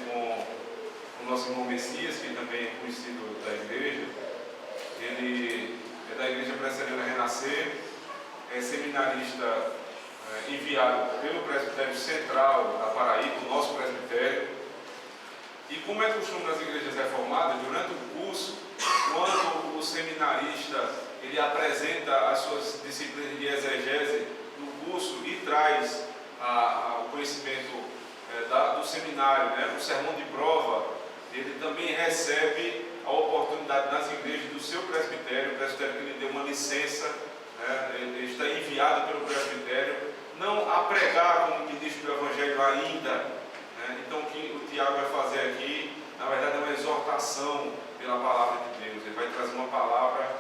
com o nosso irmão Messias, que também é conhecido da igreja. Ele é da Igreja Presbiteriana Renascer, é seminarista enviado pelo Presbitério Central da Paraíba, o nosso presbitério. E como é costume nas igrejas reformadas, durante o curso, quando o seminarista ele apresenta as suas disciplinas de exegese no curso e traz o conhecimento do seminário, né, o sermão de prova, ele também recebe a oportunidade nas igrejas do seu presbitério, o presbitério que lhe deu uma licença, né, ele está enviado pelo presbitério, não a pregar como ministro do Evangelho ainda, né. Então o que o Tiago vai fazer aqui, na verdade é uma exortação pela palavra de Deus. Ele vai trazer uma palavra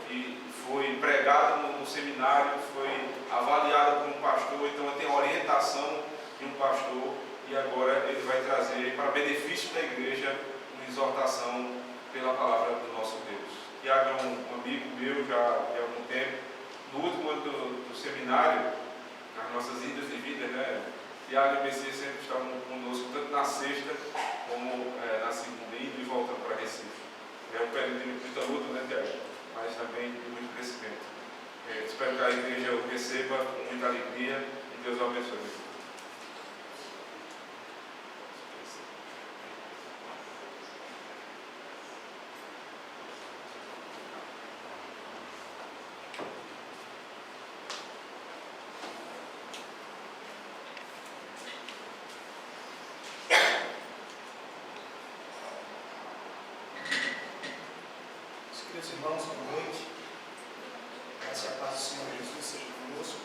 que foi pregada no seminário, foi avaliada por um pastor, então tem a orientação de um pastor, e agora ele vai trazer para benefício da igreja uma exortação pela palavra do nosso Deus. Tiago é um amigo meu já há algum tempo. No último ano do seminário, nas nossas idas e vindas, né, Tiago e Messias sempre estavam conosco, tanto na sexta como na segunda, indo e voltando para Recife. É um período de muita luta, né, Tiago? Mas também de muito crescimento. Espero que a igreja o receba com muita alegria e Deus o abençoe. Meus irmãos, boa noite. Graças a paz do Senhor Jesus seja conosco.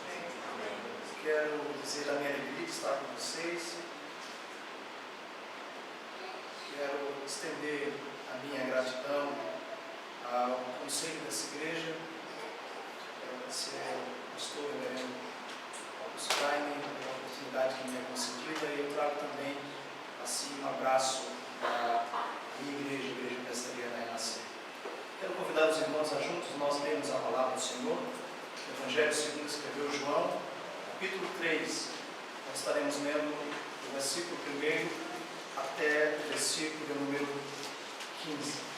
Quero dizer a minha alegria de estar com vocês. Quero estender a minha gratidão ao conselho dessa igreja. Quero agradecer ao pastor reverendo Augusto Jaime pela oportunidade que me é concedida, e eu trago também assim um abraço à minha igreja, a Igreja Presbiteriana Renascer. Quero convidar os irmãos a juntos nós lermos a palavra do Senhor, o Evangelho segundo escreveu João, capítulo 3. Nós estaremos lendo do versículo 1 até o versículo de número 15.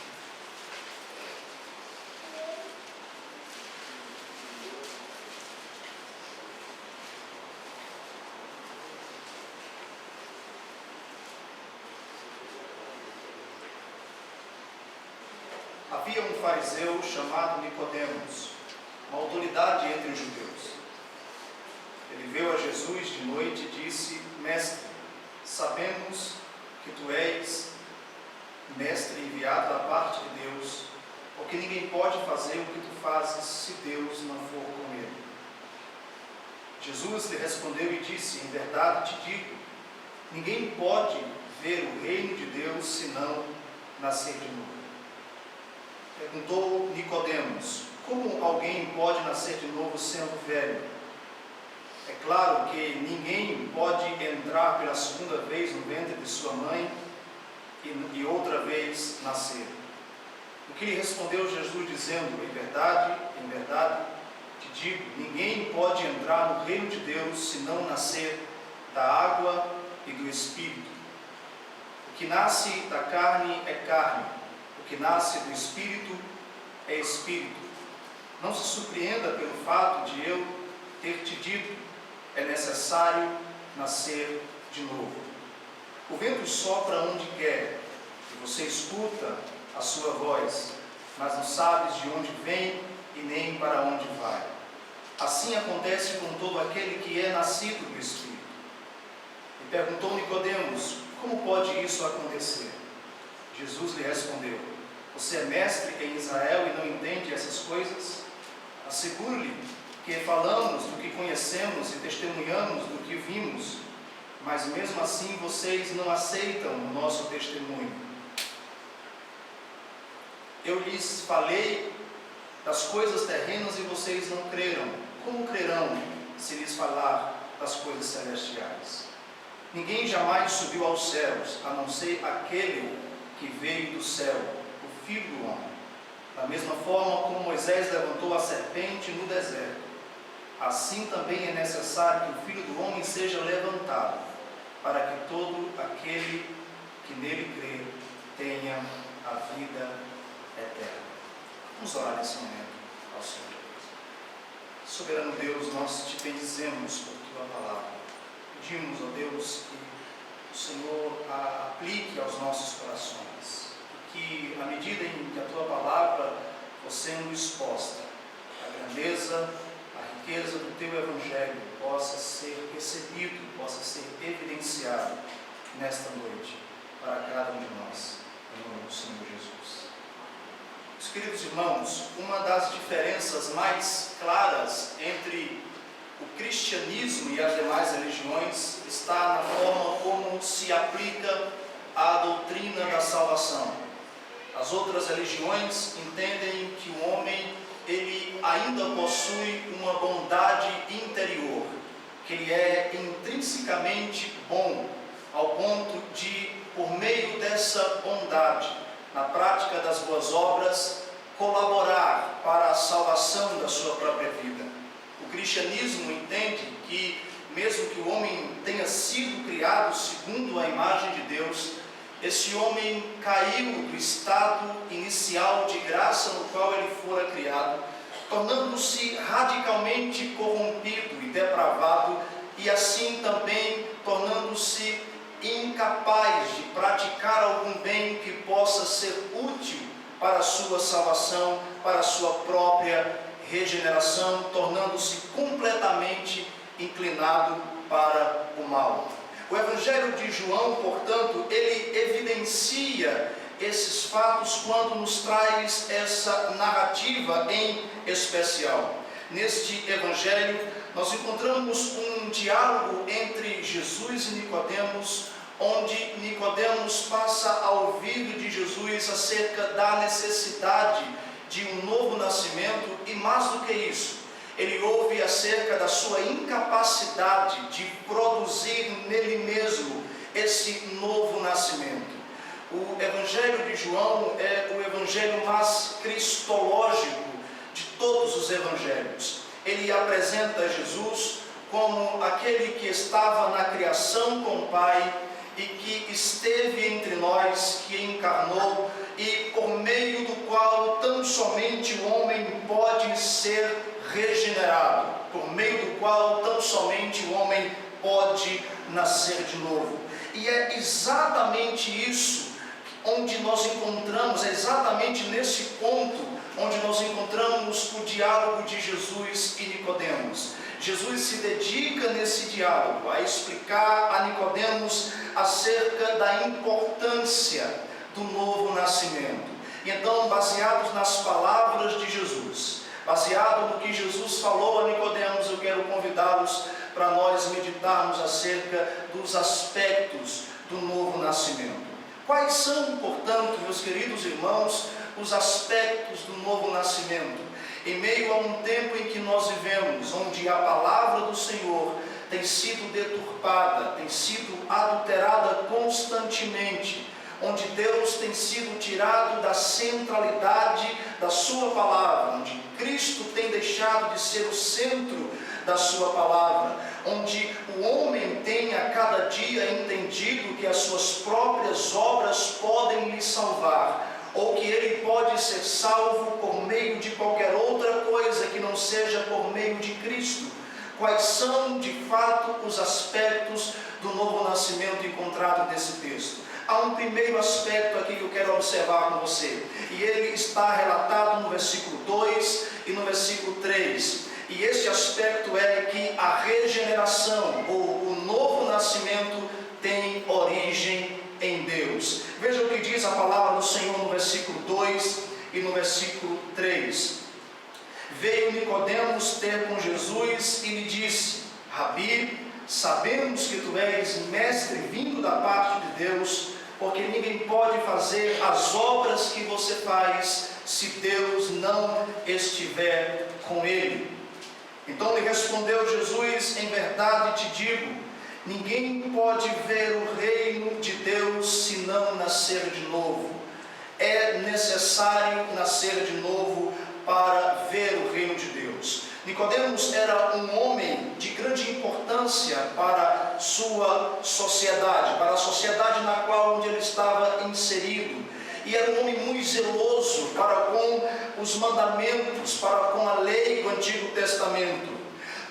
Havia um fariseu chamado Nicodemos, uma autoridade entre os judeus. Ele veio a Jesus de noite e disse: Mestre, sabemos que tu és mestre enviado da parte de Deus, porque ninguém pode fazer o que tu fazes se Deus não for com ele. Jesus lhe respondeu e disse: Em verdade te digo, ninguém pode ver o reino de Deus se não nascer de novo. Perguntou Nicodemos: como alguém pode nascer de novo sendo velho? É claro que ninguém pode entrar pela segunda vez no ventre de sua mãe e outra vez nascer. O que lhe respondeu Jesus dizendo: em verdade, te digo, ninguém pode entrar no reino de Deus se não nascer da água e do Espírito. O que nasce da carne é carne, o que nasce do Espírito é Espírito. Não se surpreenda pelo fato de eu ter te dito: é necessário nascer de novo. O vento sopra onde quer, e você escuta a sua voz, mas não sabes de onde vem e nem para onde vai. Assim acontece com todo aquele que é nascido do Espírito. E perguntou Nicodemos: como pode isso acontecer? Jesus lhe respondeu: você é mestre em Israel e não entende essas coisas? Asseguro-lhe que falamos do que conhecemos e testemunhamos do que vimos, mas mesmo assim vocês não aceitam o nosso testemunho. Eu lhes falei das coisas terrenas e vocês não creram. Como crerão se lhes falar das coisas celestiais? Ninguém jamais subiu aos céus, a não ser aquele que veio do céu, o Filho do Homem. Da mesma forma como Moisés levantou a serpente no deserto, assim também é necessário que o Filho do Homem seja levantado, para que todo aquele tenha a vida eterna. Vamos orar nesse momento ao Senhor. Soberano Deus, nós te bendizemos por tua palavra. Pedimos, ó Deus, que o Senhor a aplique aos nossos corações, que à medida em que a tua palavra for sendo exposta, a grandeza, a riqueza do teu evangelho possa ser recebido, possa ser evidenciado nesta noite para cada um de nós, em nome do Senhor Jesus. Meus queridos irmãos, uma das diferenças mais claras entre o cristianismo e as demais religiões está na forma como se aplica a doutrina da salvação. As outras religiões entendem que o homem ele ainda possui uma bondade interior, que ele é intrinsecamente bom, ao ponto de, por meio dessa bondade, na prática das boas obras, colaborar para a salvação da sua própria vida. O cristianismo entende que, mesmo que o homem tenha sido criado segundo a imagem de Deus, esse homem caiu do estado inicial de graça no qual ele fora criado, tornando-se radicalmente corrompido e depravado, e assim também tornando-se incapaz de praticar algum bem que possa ser útil para a sua salvação, para a sua própria regeneração, tornando-se completamente inclinado para o mal. O Evangelho de João, portanto, ele evidencia esses fatos quando nos traz essa narrativa em especial. Neste Evangelho, nós encontramos um diálogo entre Jesus e Nicodemos, onde Nicodemos passa a ouvir de Jesus acerca da necessidade de um novo nascimento e, mais do que isso, ele ouve acerca da sua incapacidade de produzir nele mesmo esse novo nascimento. O Evangelho de João é o evangelho mais cristológico de todos os evangelhos. Ele apresenta Jesus como aquele que estava na criação com o Pai e que esteve entre nós, que encarnou e por meio do qual tão somente o homem pode ser regenerado, por meio do qual tão somente o homem pode nascer de novo. E é exatamente isso onde nós encontramos, é exatamente nesse ponto onde nós encontramos o diálogo de Jesus e Nicodemos. Jesus se dedica nesse diálogo a explicar a Nicodemos acerca da importância do novo nascimento. E então, baseados nas palavras de Jesus, baseado no que Jesus falou a Nicodemos, eu quero convidá-los para nós meditarmos acerca dos aspectos do novo nascimento. Quais são, portanto, meus queridos irmãos, os aspectos do novo nascimento? Em meio a um tempo em que nós vivemos, onde a palavra do Senhor tem sido deturpada, tem sido adulterada constantemente, onde Deus tem sido tirado da centralidade da sua palavra, onde Cristo tem deixado de ser o centro da sua palavra, onde o homem tem a cada dia entendido que as suas próprias obras podem lhe salvar, ou que ele pode ser salvo por meio de qualquer outra coisa que não seja por meio de Cristo. Quais são, de fato, os aspectos do novo nascimento encontrado nesse texto? Há um primeiro aspecto aqui que eu quero observar com você, e ele está relatado no versículo 2 e no versículo 3. E este aspecto é que a regeneração, ou o novo nascimento, tem origem em Deus. Veja o que diz a palavra do Senhor no versículo 2 e no versículo 3. Veio Nicodemos ter com Jesus e lhe disse: Rabi, sabemos que tu és mestre vindo da parte de Deus, porque ninguém pode fazer as obras que você faz se Deus não estiver com ele. Então lhe respondeu Jesus: em verdade te digo, ninguém pode ver o reino de Deus se não nascer de novo. É necessário nascer de novo para ver o reino de Deus. Nicodemos era um homem de grande importância para sua sociedade, para a sociedade na qual onde ele estava inserido. e era um homem muito zeloso para com os mandamentos, para com a lei do Antigo Testamento.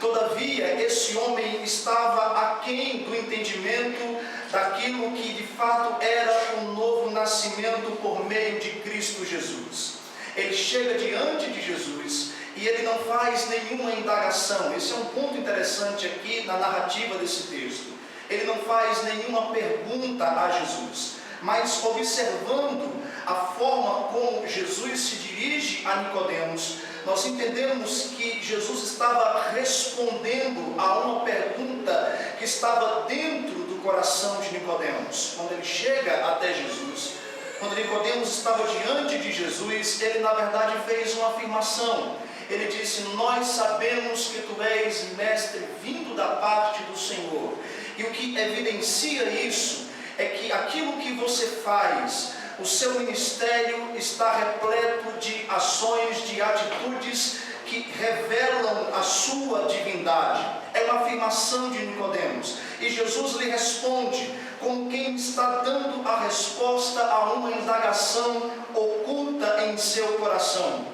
Todavia, esse homem estava aquém do entendimento daquilo que de fato era o novo nascimento por meio de Cristo Jesus. Ele chega diante de Jesus e ele não faz nenhuma indagação. Esse é um ponto interessante aqui na narrativa desse texto. Ele não faz nenhuma pergunta a Jesus, mas observando a forma como Jesus se dirige a Nicodemos, nós entendemos que Jesus estava respondendo a uma pergunta que estava dentro do coração de Nicodemos. Quando ele chega até Jesus, quando Nicodemos estava diante de Jesus, ele na verdade fez uma afirmação. Ele disse: nós sabemos que tu és mestre vindo da parte do Senhor. E o que evidencia isso é que aquilo que você faz, o seu ministério está repleto de ações, de atitudes que revelam a sua divindade. É uma afirmação de Nicodemos. E Jesus lhe responde como quem está dando a resposta a uma indagação oculta em seu coração.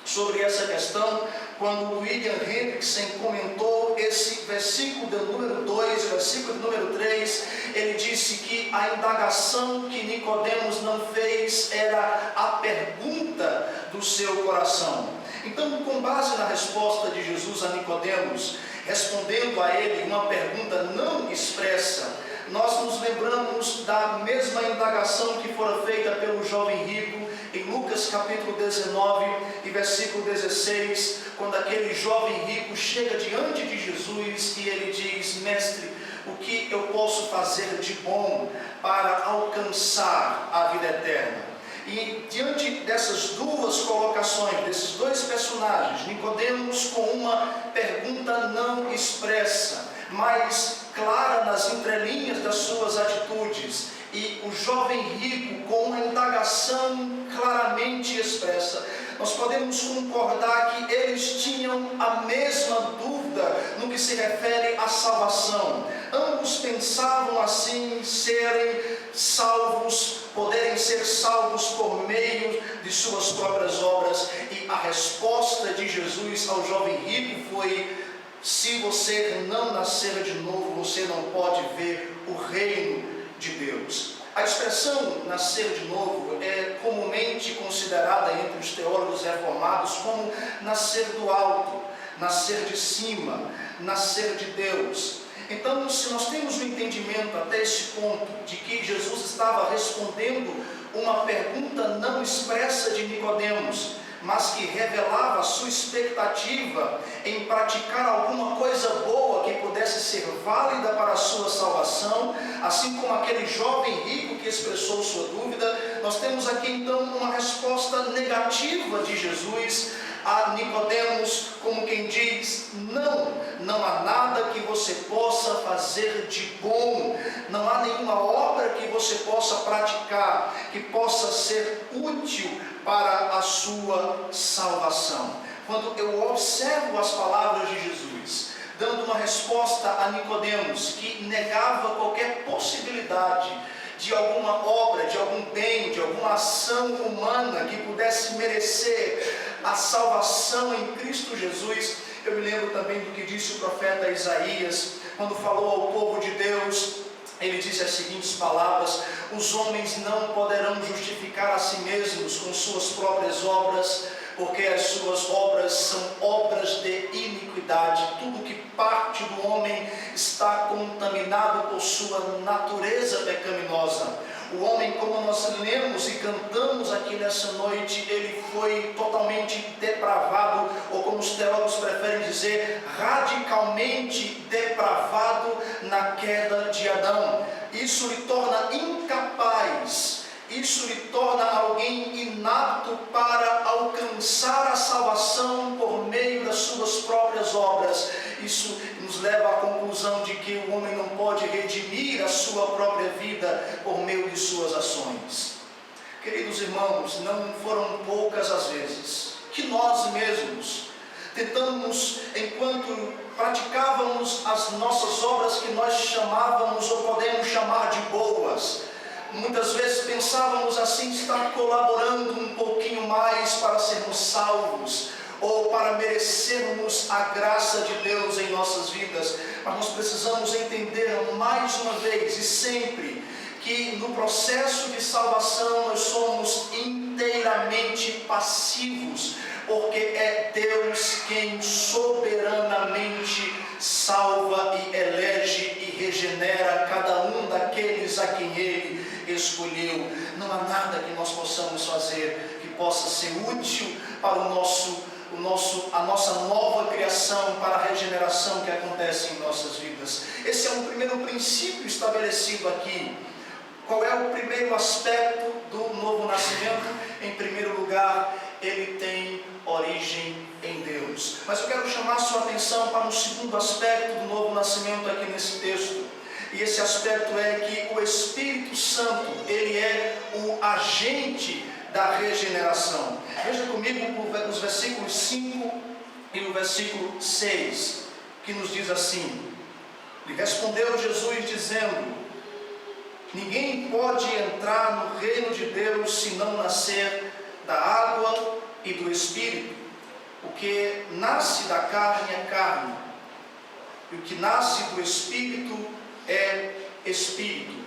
Sobre essa questão, quando William Hendrickson comentou esse versículo de número 2, versículo de número 3, ele disse que a indagação que Nicodemos não fez era a pergunta do seu coração. Então, com base na resposta de Jesus a Nicodemos, respondendo a ele uma pergunta não expressa, nós nos lembramos da mesma indagação que fora feita pelo jovem rico em Lucas capítulo 19 e versículo 16, quando aquele jovem rico chega diante de Jesus e ele diz: mestre, o que eu posso fazer de bom para alcançar a vida eterna? E diante dessas duas colocações, desses dois personagens, Nicodemos com uma pergunta não expressa, mas clara nas entrelinhas das suas atitudes, e o jovem rico com uma indagação claramente expressa, nós podemos concordar que eles tinham a mesma dúvida no que se refere à salvação. Ambos pensavam assim serem salvos, poderem ser salvos por meio de suas próprias obras, e a resposta de Jesus ao jovem rico foi: se você não nascer de novo, você não pode ver o reino de Deus. A expressão nascer de novo é comumente considerada entre os teólogos reformados como nascer do alto, nascer de cima, nascer de Deus. Então, se nós temos o entendimento até esse ponto de que Jesus estava respondendo uma pergunta não expressa de Nicodemos, mas que revelava a sua expectativa em praticar alguma coisa boa que pudesse ser válida para a sua salvação, assim como aquele jovem rico que expressou sua dúvida, nós temos aqui então uma resposta negativa de Jesus a Nicodemos, como quem diz: não há nada que você possa fazer de bom, não há nenhuma obra que você possa praticar que possa ser útil para a sua salvação. Quando eu observo as palavras de Jesus, dando uma resposta a Nicodemos, que negava qualquer possibilidade de alguma obra, de algum bem, de alguma ação humana que pudesse merecer a salvação em Cristo Jesus, eu me lembro também do que disse o profeta Isaías, quando falou ao povo de Deus. Ele disse as seguintes palavras: os homens não poderão justificar a si mesmos com suas próprias obras, porque as suas obras são obras de iniquidade. Tudo que parte do homem está contaminado por sua natureza pecaminosa. O homem, como nós lemos e cantamos aqui nessa noite, ele foi totalmente depravado, ou como os teólogos preferem dizer, radicalmente depravado na queda de Adão. Isso lhe torna incapaz, isso lhe torna alguém inapto para alcançar a salvação por meio das suas próprias obras. Isso nos leva à conclusão de que o homem não pode redimir a sua própria vida por meio de suas ações. Queridos irmãos, não foram poucas as vezes que nós mesmos tentamos, enquanto praticávamos as nossas obras que nós chamávamos ou podemos chamar de boas, muitas vezes pensávamos assim, estar colaborando um pouquinho mais para sermos salvos, ou para merecermos a graça de Deus em nossas vidas. Mas nós precisamos entender mais uma vez e sempre que no processo de salvação nós somos inteiramente passivos, porque é Deus quem soberanamente salva e elege e regenera cada um daqueles a quem Ele escolheu. Não há nada que nós possamos fazer que possa ser útil para a nossa nova criação, para a regeneração que acontece em nossas vidas. Esse é um primeiro princípio estabelecido aqui. Qual é o primeiro aspecto do novo nascimento? Em primeiro lugar, ele tem origem em Deus. Mas eu quero chamar a sua atenção para um segundo aspecto do novo nascimento aqui nesse texto. E esse aspecto é que o Espírito Santo, ele é o agente da regeneração. Veja comigo os versículos 5 e o versículo 6, que nos diz assim: E respondeu Jesus dizendo: Ninguém pode entrar no reino de Deus se não nascer da água e do Espírito. O que nasce da carne é carne, e o que nasce do Espírito é Espírito.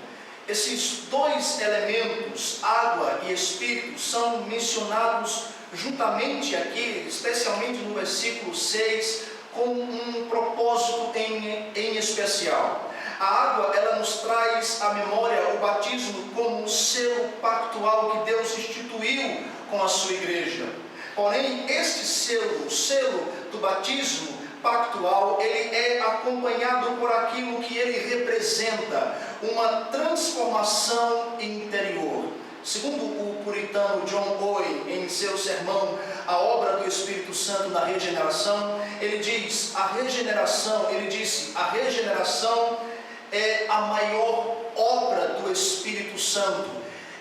Esses dois elementos, água e Espírito, são mencionados juntamente aqui, especialmente no versículo 6, com um propósito em especial. A água, ela nos traz à memória o batismo como um selo pactual que Deus instituiu com a sua igreja. Porém, este selo, o selo do batismo pactual, ele é acompanhado por aquilo que ele representa, uma transformação interior. Segundo o puritano John Owen, em seu sermão A Obra do Espírito Santo na Regeneração, ele disse, a regeneração é a maior obra do Espírito Santo.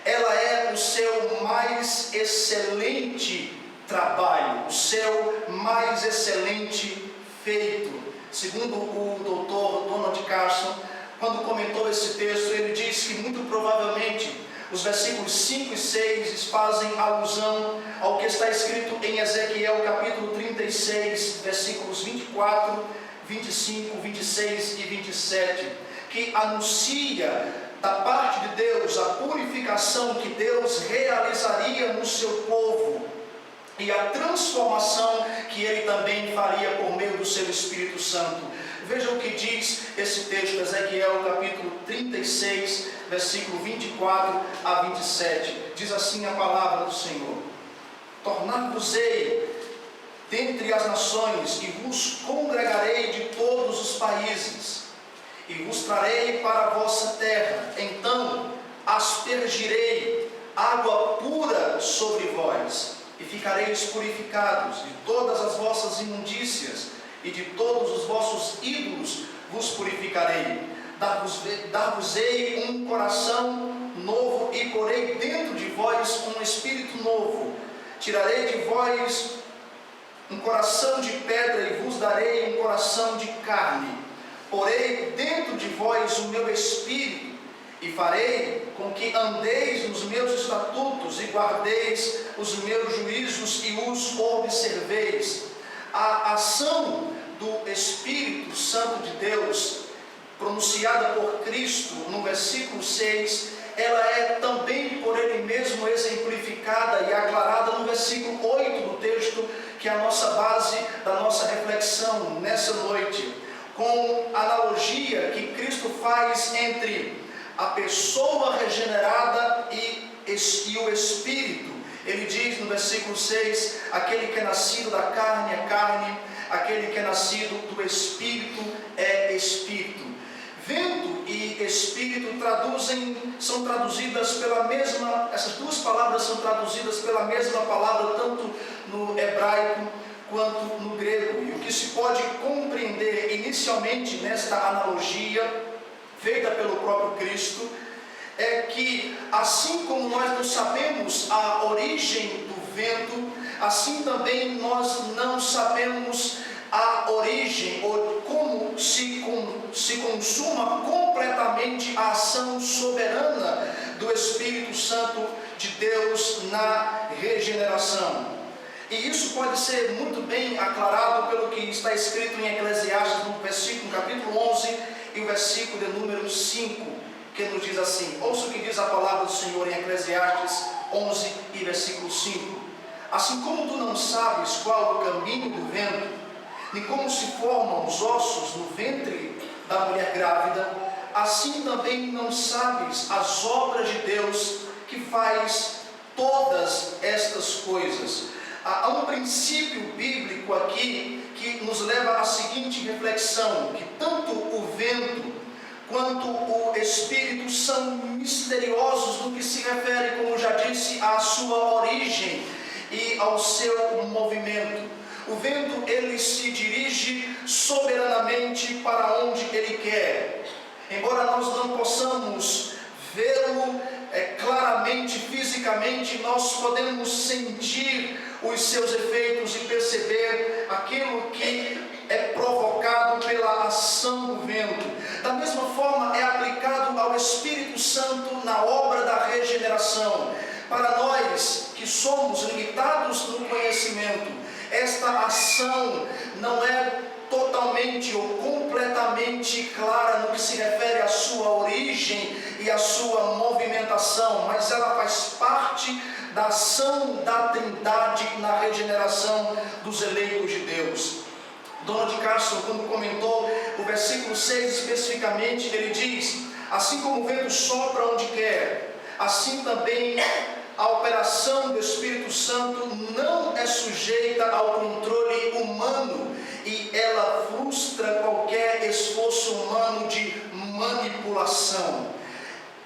Ela é o seu mais excelente trabalho, o seu mais excelente feito. Segundo o Dr. Donald Carson, quando comentou esse texto, ele diz que muito provavelmente os versículos 5 e 6 fazem alusão ao que está escrito em Ezequiel capítulo 36, versículos 24, 25, 26 e 27, que anuncia da parte de Deus a purificação que Deus realizaria no seu povo e a transformação que Ele também faria por meio do seu Espírito Santo. Veja o que diz esse texto, Ezequiel capítulo 36, versículo 24 a 27. Diz assim a palavra do Senhor: Tornar-vos-ei dentre as nações, e vos congregarei de todos os países, e vos trarei para a vossa terra. Então aspergirei água pura sobre vós, e ficareis purificados de todas as vossas imundícias, e de todos os vossos ídolos vos purificarei. Dar-vos-ei um coração novo, e porei dentro de vós um espírito novo. Tirarei de vós um coração de pedra, e vos darei um coração de carne. Porei dentro de vós o meu espírito, e farei com que andeis nos meus estatutos, e guardeis os meus juízos, e os observeis. A ação do Espírito Santo de Deus, pronunciada por Cristo no versículo 6, ela é também por Ele mesmo exemplificada e aclarada no versículo 8 do texto, que é a nossa base da nossa reflexão nessa noite, com a analogia que Cristo faz entre a pessoa regenerada e o Espírito. Ele diz no versículo 6, aquele que é nascido da carne é carne, aquele que é nascido do Espírito é Espírito. Vento e Espírito são traduzidas pela mesma, essas duas palavras são traduzidas pela mesma palavra, tanto no hebraico quanto no grego. E o que se pode compreender inicialmente nesta analogia, feita pelo próprio Cristo, é que assim como nós não sabemos a origem do vento, assim também nós não sabemos a origem ou como se consuma completamente a ação soberana do Espírito Santo de Deus na regeneração. E isso pode ser muito bem aclarado pelo que está escrito em Eclesiastes, no capítulo 11 e o versículo de número 5, que nos diz assim: ouça o que diz a palavra do Senhor em Eclesiastes 11 e versículo 5. Assim como tu não sabes qual o caminho do vento, nem como se formam os ossos no ventre da mulher grávida, assim também não sabes as obras de Deus que faz todas estas coisas. Há um princípio bíblico aqui que nos leva à seguinte reflexão: que tanto o vento quanto o Espírito são misteriosos no que se refere, como já disse, à sua origem e ao seu movimento. O vento, ele se dirige soberanamente para onde ele quer. Embora nós não possamos vê-lo claramente, fisicamente, nós podemos sentir os seus efeitos e perceber aquilo que é provocado pela ação do vento. Da mesma forma, é aplicado ao Espírito Santo na obra da regeneração. Para nós que somos limitados no conhecimento, esta ação não é totalmente ou completamente clara no que se refere à sua origem e à sua movimentação, mas ela faz parte da ação da Trindade na regeneração dos eleitos de Deus. Donald Carson, quando comentou o versículo 6 especificamente, ele diz: assim como o vento sopra onde quer, assim também a operação do Espírito Santo não é sujeita ao controle humano, e ela frustra qualquer esforço humano de manipulação.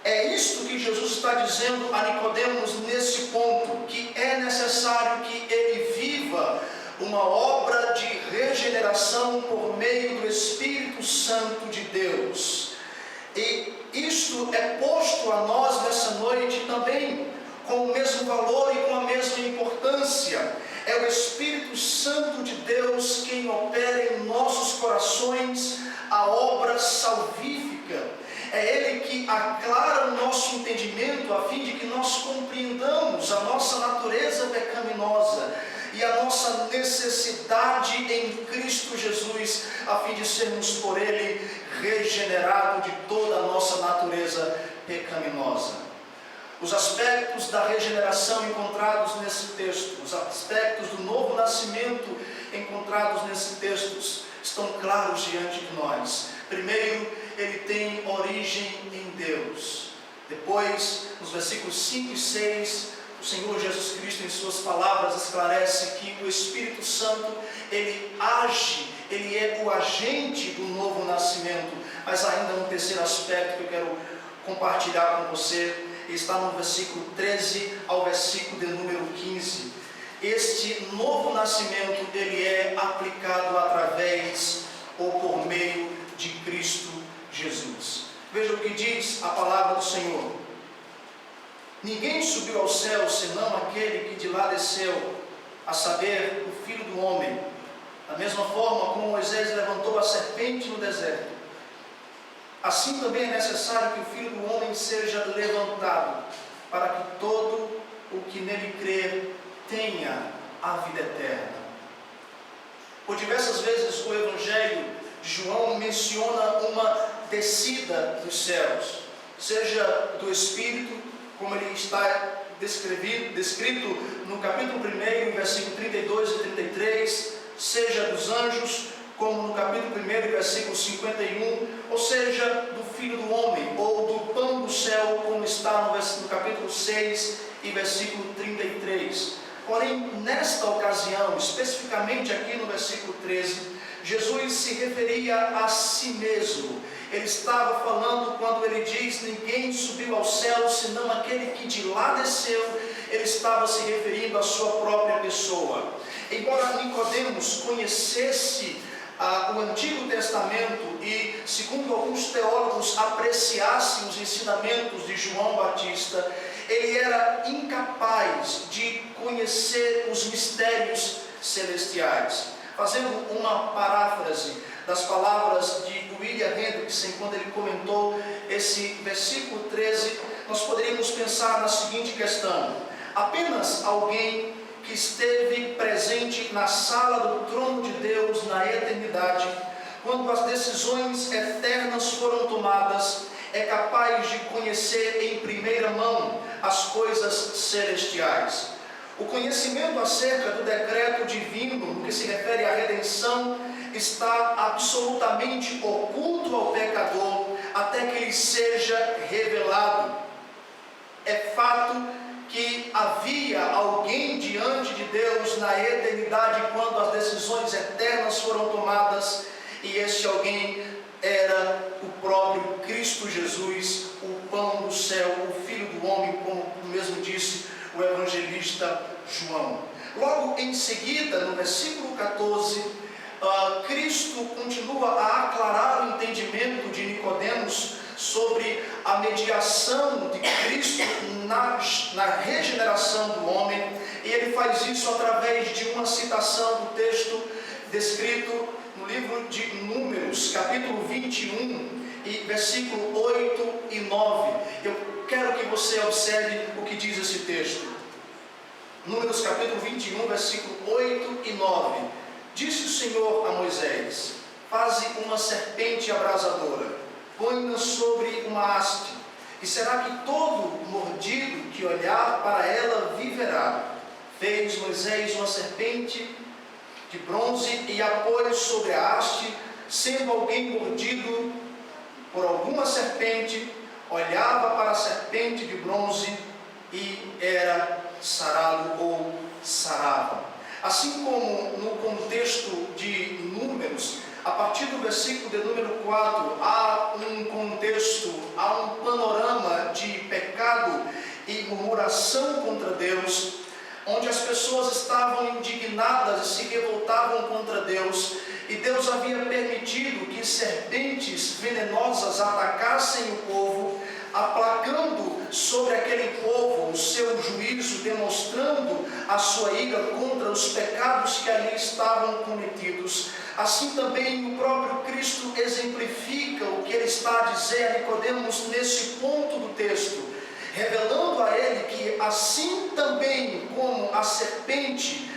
É isto que Jesus está dizendo a Nicodemos nesse ponto, que é necessário que ele viva uma obra de regeneração por meio do Espírito Santo de Deus. E isto é posto a nós nessa noite também com o mesmo valor e com a mesma importância. É o Espírito Santo de Deus quem opera em nossos corações a obra salvífica. É Ele que aclara o nosso entendimento a fim de que nós compreendamos a nossa natureza pecaminosa e a nossa necessidade em Cristo Jesus, a fim de sermos por Ele regenerados de toda a nossa natureza pecaminosa. Os aspectos da regeneração encontrados nesse texto, os aspectos do novo nascimento encontrados nesse texto, estão claros diante de nós. Primeiro, ele tem origem em Deus. Depois, nos versículos 5 e 6, o Senhor Jesus Cristo, em suas palavras, esclarece que o Espírito Santo, ele age, ele é o agente do novo nascimento. Mas ainda um terceiro aspecto que eu quero compartilhar com você, está no versículo 13 ao versículo de número 15. Este novo nascimento, ele é aplicado através ou por meio de Cristo Jesus. Veja o que diz a palavra do Senhor: ninguém subiu ao céu senão aquele que de lá desceu, a saber, o Filho do Homem. Da mesma forma como Moisés levantou a serpente no deserto, assim também é necessário que o Filho do Homem seja levantado, para que todo o que nele crer tenha a vida eterna. Por diversas vezes o Evangelho de João menciona uma descida dos céus, seja do Espírito, como ele está descrito no capítulo 1, versículo 32 e 33, seja dos anjos, como no capítulo 1, versículo 51, ou seja, do Filho do Homem, ou do pão do céu, como está no capítulo 6 e versículo 33. Porém, nesta ocasião, especificamente aqui no versículo 13, Jesus se referia a si mesmo. Ele estava falando quando ele diz: ninguém subiu ao céu senão aquele que de lá desceu. Ele estava se referindo à sua própria pessoa. Embora Nicodemos conhecesse o Antigo Testamento e, segundo alguns teólogos, apreciasse os ensinamentos de João Batista, ele era incapaz de conhecer os mistérios celestiais. Fazendo uma paráfrase das palavras de William Hendrickson, quando ele comentou esse versículo 13, nós poderíamos pensar na seguinte questão: apenas alguém que esteve presente na sala do trono de Deus na eternidade, quando as decisões eternas foram tomadas, é capaz de conhecer em primeira mão as coisas celestiais. O conhecimento acerca do decreto divino, no que se refere à redenção, está absolutamente oculto ao pecador até que ele seja revelado. É fato que havia alguém diante de Deus na eternidade quando as decisões eternas foram tomadas, e esse alguém era o próprio Cristo Jesus, o pão do céu, o Filho do homem, como mesmo disse o evangelista João. Logo em seguida, no versículo 14, Cristo continua a aclarar o entendimento de Nicodemos sobre a mediação de Cristo na regeneração do homem, e ele faz isso através de uma citação do texto descrito no livro de Números, capítulo 21, e versículo 8 e 9. Eu quero que você observe o que diz esse texto. Números capítulo 21, versículo 8 e 9. Disse o Senhor a Moisés: faze uma serpente abrasadora, põe-na sobre uma haste, e será que todo mordido que olhar para ela viverá. Fez Moisés uma serpente de bronze e a pôs sobre a haste. Sendo alguém mordido por alguma serpente, olhava para a serpente de bronze e era sarado ou sarava. Assim como no contexto de Números, a partir do versículo de número 4, há um contexto, há um panorama de pecado e murmuração contra Deus, onde as pessoas estavam indignadas e se revoltavam contra Deus, e Deus havia permitido que serpentes venenosas atacassem o povo, aplacando sobre aquele povo o seu juízo, demonstrando a sua ira contra os pecados que ali estavam cometidos. Assim também o próprio Cristo exemplifica o que ele está a dizer a Nicodemos nesse ponto do texto, revelando a ele que assim também como a serpente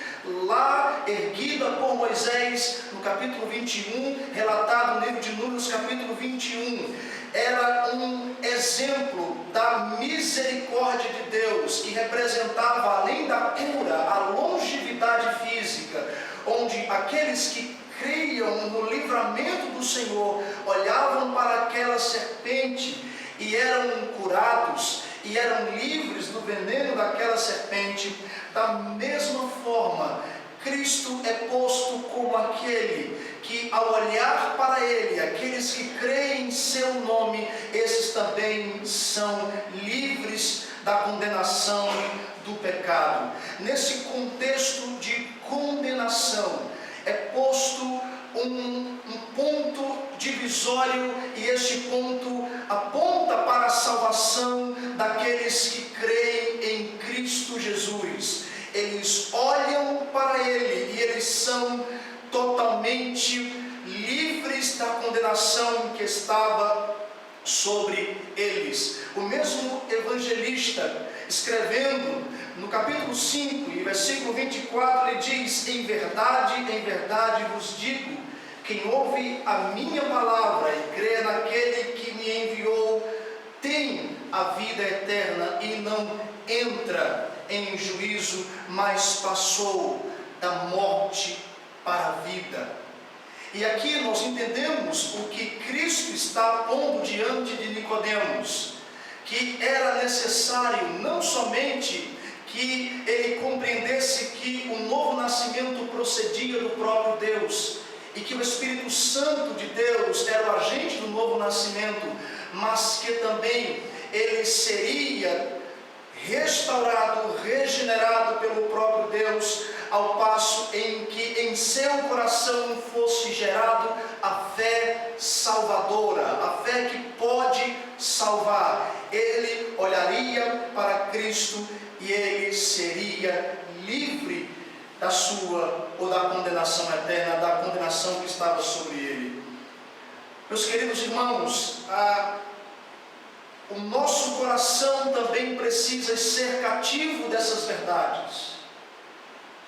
lá erguida por Moisés no capítulo 21, relatado no livro de Números capítulo 21, era um exemplo da misericórdia de Deus, que representava, além da cura, a longevidade física, onde aqueles que criam no livramento do Senhor olhavam para aquela serpente e eram curados e eram livres do veneno daquela serpente. Da mesma forma, Cristo é posto como aquele que, ao olhar para Ele, aqueles que creem em seu nome, esses também são livres da condenação do pecado. Nesse contexto de condenação, é posto um ponto divisório, e este ponto aponta para a salvação daqueles que creem em Cristo Jesus. Eles olham para Ele e eles são totalmente livres da condenação que estava sobre eles. O mesmo evangelista, escrevendo no capítulo 5 e versículo 24, ele diz: em verdade vos digo, quem ouve a minha palavra e crê naquele que me enviou, tem a vida eterna e não entra em juízo, mas passou da morte para a vida. E aqui nós entendemos o que Cristo está pondo diante de Nicodemos, que era necessário não somente que ele compreendesse que o novo nascimento procedia do próprio Deus, e que o Espírito Santo de Deus era o agente do novo nascimento, mas que também ele seria restaurado, regenerado pelo próprio Deus, ao passo em que em seu coração fosse gerado a fé salvadora, a fé que pode salvar. Ele olharia para Cristo e ele seria livre da sua ou da condenação eterna, da condenação que estava sobre ele. Meus queridos irmãos, o nosso coração também precisa ser cativo dessas verdades.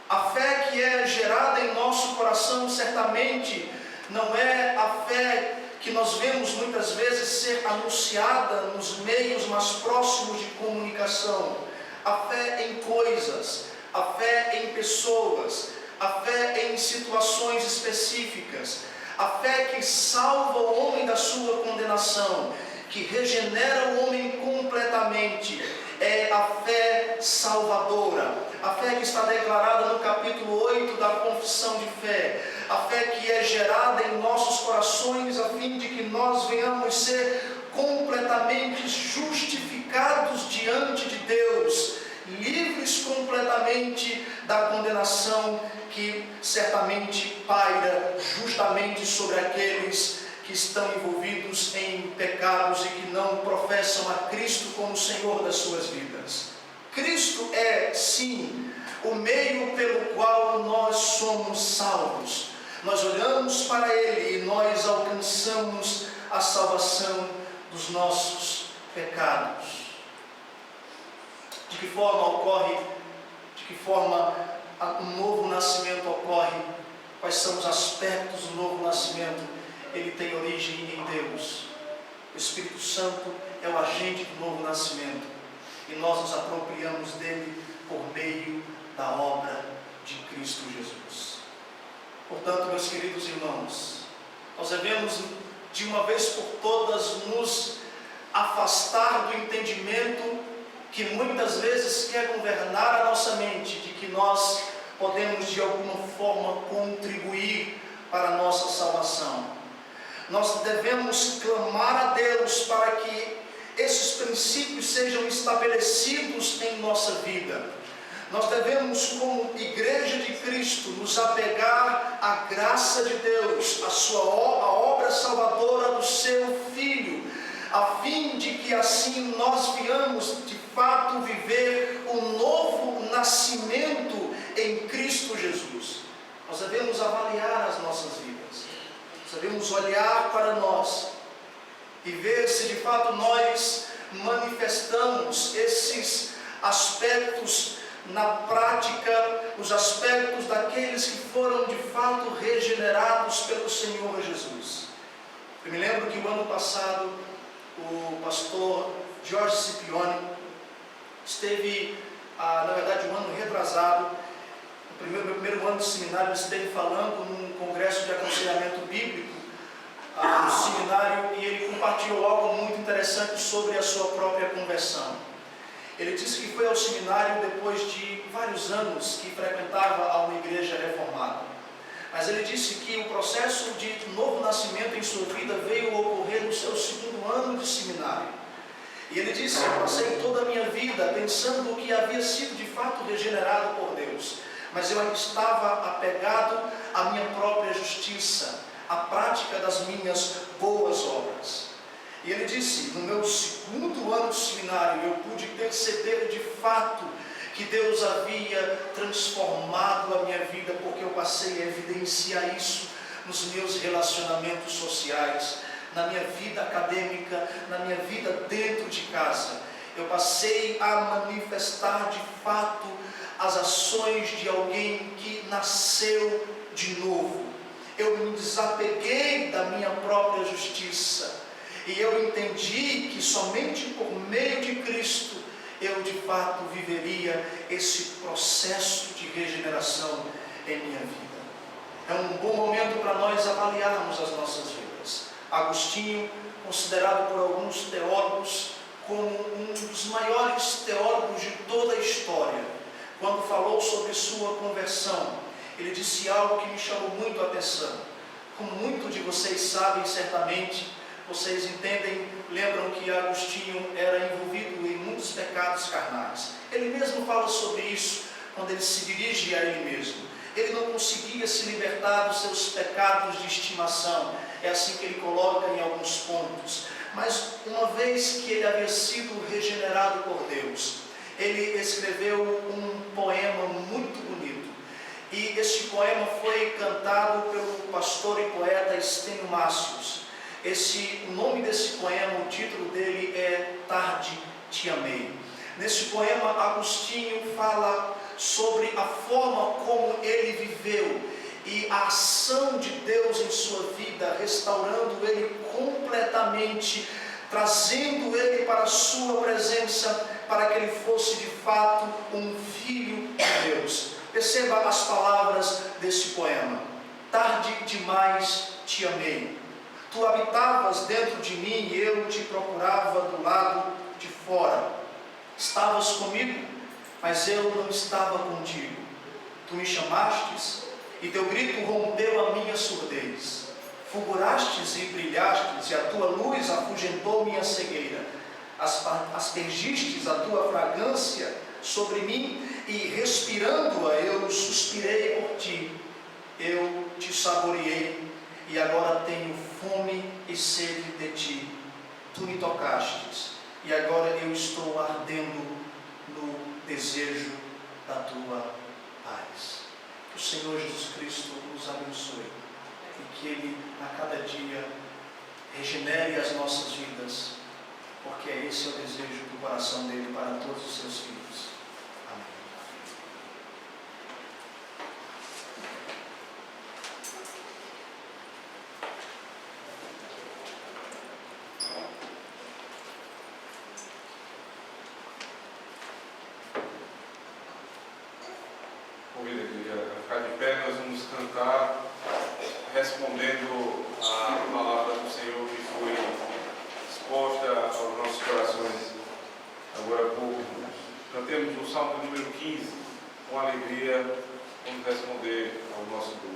A fé que é gerada em nosso coração certamente não é a fé que nós vemos muitas vezes ser anunciada nos meios mais próximos de comunicação. A fé em coisas, a fé em pessoas, a fé em situações específicas, a fé que salva o homem da sua condenação, que regenera o homem completamente, é a fé salvadora, a fé que está declarada no capítulo 8 da Confissão de Fé, a fé que é gerada em nossos corações a fim de que nós venhamos ser completamente justificados diante de Deus, livres completamente da condenação que certamente paira justamente sobre aqueles que estão envolvidos em pecados e que não professam a Cristo como Senhor das suas vidas. Cristo é, sim, o meio pelo qual nós somos salvos. Nós olhamos para Ele e nós alcançamos a salvação dos nossos pecados. De que forma um novo nascimento ocorre? Quais são os aspectos do novo nascimento? Ele tem origem em Deus. O Espírito Santo é o agente do novo nascimento e nós nos apropriamos dele por meio da obra de Cristo Jesus. Portanto, meus queridos irmãos, nós devemos de uma vez por todas nos afastar do entendimento que muitas vezes quer governar a nossa mente, de que nós podemos de alguma forma contribuir para a nossa salvação. Nós devemos clamar a Deus para que esses princípios sejam estabelecidos em nossa vida. Nós devemos, como Igreja de Cristo, nos apegar à graça de Deus, a obra salvadora do seu Filho, a fim de que assim nós venhamos de fato viver o novo nascimento em Cristo Jesus. Nós devemos avaliar as nossas vidas. Devemos olhar para nós e ver se de fato nós manifestamos esses aspectos na prática, os aspectos daqueles que foram de fato regenerados pelo Senhor Jesus. Eu me lembro que o ano passado o pastor Jorge Scipione esteve, na verdade o ano retrasado, meu primeiro ano de seminário, ele esteve falando num congresso de aconselhamento bíblico no seminário, e ele compartilhou algo muito interessante sobre a sua própria conversão. Ele disse que foi ao seminário depois de vários anos que frequentava a uma igreja reformada. Mas ele disse que o processo de novo nascimento em sua vida veio ocorrer no seu segundo ano de seminário. E ele disse: eu passei toda a minha vida pensando que havia sido de fato regenerado por Deus, mas eu estava apegado à minha própria justiça, à prática das minhas boas obras. E ele disse: no meu segundo ano de seminário, eu pude perceber de fato que Deus havia transformado a minha vida, porque eu passei a evidenciar isso nos meus relacionamentos sociais, na minha vida acadêmica, na minha vida dentro de casa. Eu passei a manifestar de fato as ações de alguém que nasceu de novo. Eu me desapeguei da minha própria justiça e eu entendi que somente por meio de Cristo eu de fato viveria esse processo de regeneração em minha vida. É um bom momento para nós avaliarmos as nossas vidas. Agostinho, considerado por alguns teólogos como um dos maiores teólogos de toda a história, quando falou sobre sua conversão, ele disse algo que me chamou muito a atenção. Como muitos de vocês sabem, certamente, vocês entendem, lembram que Agostinho era envolvido em muitos pecados carnais. Ele mesmo fala sobre isso quando ele se dirige a ele mesmo. Ele não conseguia se libertar dos seus pecados de estimação. É assim que ele coloca em alguns pontos. Mas uma vez que ele havia sido regenerado por Deus, ele escreveu um poema muito bonito. E este poema foi cantado pelo pastor e poeta Estênio Mácios. O nome desse poema, o título dele é Tarde Te Amei. Nesse poema, Agostinho fala sobre a forma como ele viveu e a ação de Deus em sua vida, restaurando ele completamente, trazendo ele para a sua presença, para que ele fosse de fato um filho de Deus. Perceba as palavras desse poema. Tarde demais te amei. Tu habitavas dentro de mim e eu te procurava do lado de fora. Estavas comigo, mas eu não estava contigo. Tu me chamastes e teu grito rompeu a minha surdez. Fulgurastes e brilhastes e a tua luz afugentou minha cegueira. Aspergistes a tua fragrância sobre mim e respirando-a eu suspirei por ti. Eu te saboreei e agora tenho fome e sede de ti. Tu me tocastes e agora eu estou ardendo no desejo da tua paz. Que o Senhor Jesus Cristo nos abençoe e que Ele a cada dia regenere as nossas vidas, porque esse é o desejo do coração dele para todos os seus filhos. Amém. Convido a igreja a ficar de pé, nós vamos cantar respondendo a palavra do Senhor que foi exposta aos nossos corações agora há pouco. Cantemos o Salmo número 15, com alegria, vamos responder ao nosso Deus.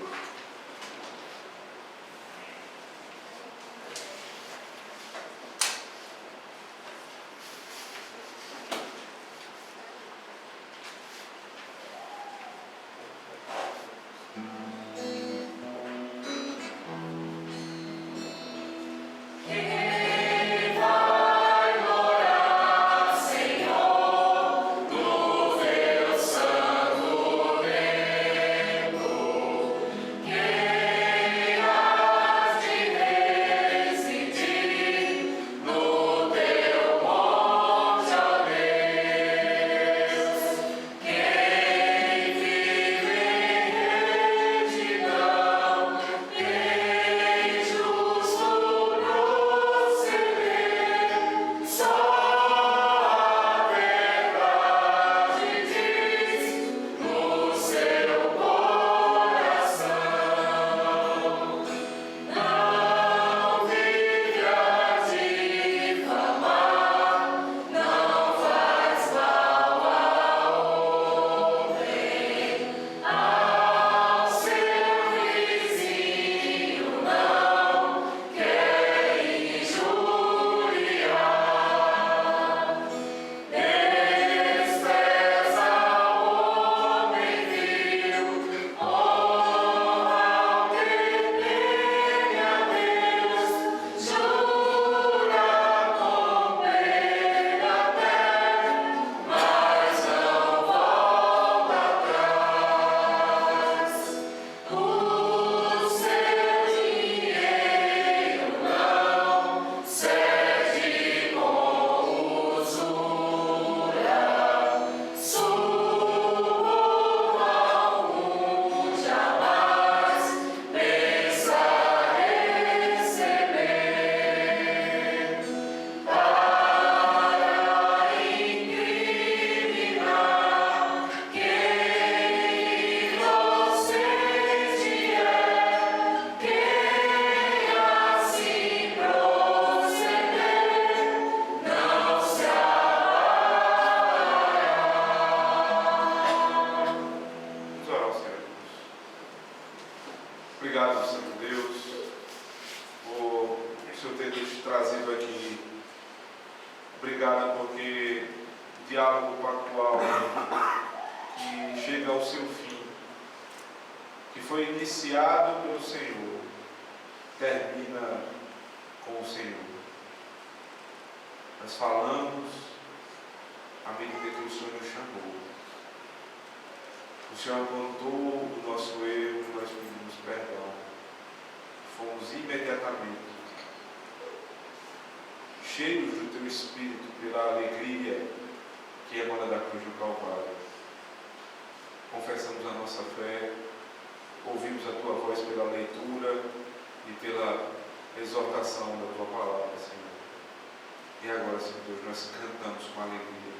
Obrigado, Santo Deus, por o Senhor ter nos trazido aqui. Obrigado porque o diálogo pactual que chega ao seu fim, que foi iniciado pelo Senhor, termina com o Senhor. Nós falamos à medida que o Senhor nos chamou. O Senhor apontou o nosso erro, nós pedimos perdão. Fomos imediatamente, sem nenhuma hesitação, obedientes. Obrigado, Senhor, por essa palavra. Obrigado, Senhor, por essa palavra que nos ensina, nos ajuda, nos constrói, nos edifica. Obrigado, Senhor, porque ela nos traz a esperança, nos traz a cheios do Teu Espírito pela alegria que emana da cruz do Calvário. Confessamos a nossa fé, ouvimos a Tua voz pela leitura e pela exortação da Tua palavra, Senhor. E agora, Senhor Deus, nós cantamos com alegria.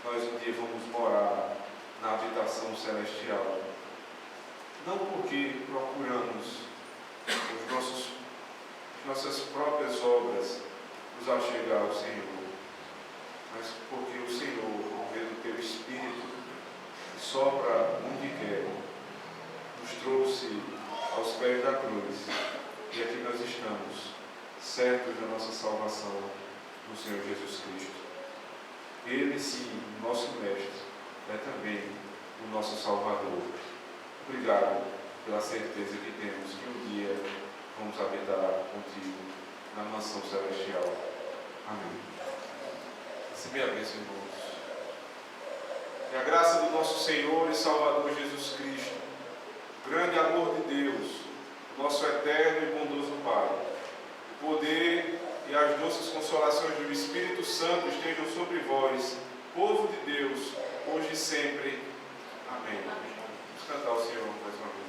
Nós um dia vamos morar na habitação celestial. Não porque procuramos nossas próprias obras nos achegar ao Senhor, mas porque o Senhor, por meio do Teu Espírito, que sopra onde quer, nos trouxe aos pés da cruz. E aqui nós estamos, certos da nossa salvação no Senhor Jesus Cristo. Ele, sim, nosso Mestre, é também o nosso Salvador. Obrigado pela certeza que temos que um dia vamos habitar contigo na mansão celestial. Amém. Receber a bênção, irmãos. Que a graça do nosso Senhor e Salvador Jesus Cristo, o grande amor de Deus, o nosso eterno e bondoso Pai, o poder e as doces consolações do Espírito Santo estejam sobre vós, povo de Deus, hoje e sempre. Amém. Vamos cantar o Senhor mais uma vez.